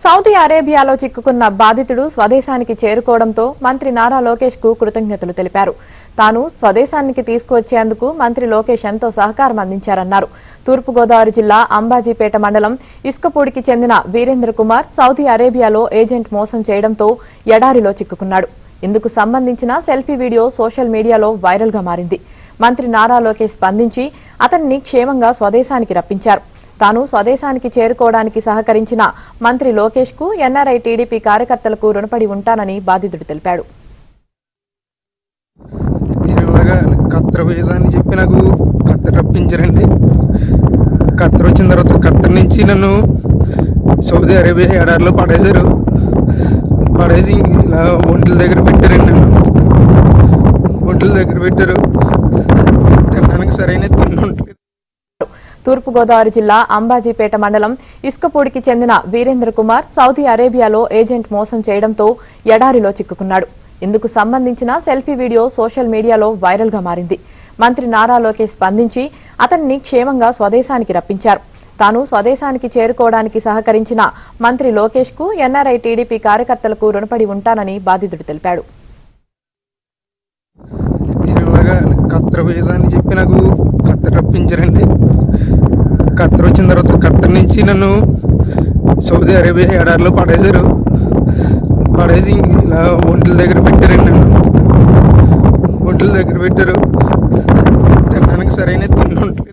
Saudi అరేబియాలో చిక్కుకున్న బాధితుడు స్వదేశానికి చేరుకోవడంతో మంత్రి నారా లోకేష్ కు కృతజ్ఞతలు తెలిపారు. తాను స్వదేశానికి తీసుకువచ్చేందుకు మంత్రి లోకేష్ ఎంతో సహకారం అందించారన్నారు. తూర్పుగోదావరి జిల్లా అంబాజీపేట మండలం ఇసుకపూడికి చెందిన వీరేంద్ర కుమార్ సౌదీ అరేబియాలో ఏజెంట్ మోసం చేయడంతో ఎడారిలో చిక్కుకున్నాడు. ఇందుకు సంబంధించిన సెల్ఫీ వీడియో సోషల్ మీడియాలో వైరల్ గా మారింది. మంత్రి నారా లోకేష్ స్పందించి అతన్ని క్షేమంగా స్వదేశానికి రప్పించారు. తాను స్వదేశానికి చేరుకోవడానికి సహకరించిన మంత్రి లోకేష్ కు ఎన్ఆర్ఐ టీడీపీ కార్యకర్తలకు రుణపడి ఉంటానని బాధితుడు తెలిపాడు. ఖత్తర్ వీసా అని చెప్పి నాకు ఖత్తర్ రప్పించారండి. ఖత్తర్ వచ్చిన తర్వాత ఖత్తర్ నుంచి నన్ను సౌదీ అరేబియా ఎడారిలో పడేసి ఇలా ఒంట్ల దగ్గర పెట్టారండి. ఒంట్ల దగ్గర పెట్టారు. తినడానికి సరైన తిండి ఉంటుంది. తూర్పుగోదావరి జిల్లా అంబాజీపేట మండలం ఇసుకపూడికి చెందిన వీరేంద్ర కుమార్ సౌదీ అరేబియాలో ఏజెంట్ మోసం చేయడంతో ఎడారిలో చిక్కుకున్నాడు. ఇందుకు సంబంధించిన సెల్ఫీ వీడియో సోషల్ మీడియాలో వైరల్ గా మారింది. మంత్రి నారా లోకేష్ స్పందించి అతన్ని క్షేమంగా స్వదేశానికి రప్పించారు. తాను స్వదేశానికి చేరుకోవడానికి సహకరించిన మంత్రి లోకేష్ కు ఎన్ఆర్ఐ టీడీపీ కార్యకర్తలకు రుణపడి ఉంటానని బాధితుడు తెలిపాడు. ఖత్తర్ వీసా అని చెప్పి నాకు ఖత్తర్ రప్పించారండి. ఖత్తర్ వచ్చిన తర్వాత ఖత్తర్ నుంచి నన్ను సౌదీ అరేబియా ఎడారిలో పడేసి ఇలా ఒంట్ల దగ్గర పెట్టారండి. ఒంట్ల దగ్గర పెట్టారు. తినడానికి సరైన తిండి ఉంటుంది.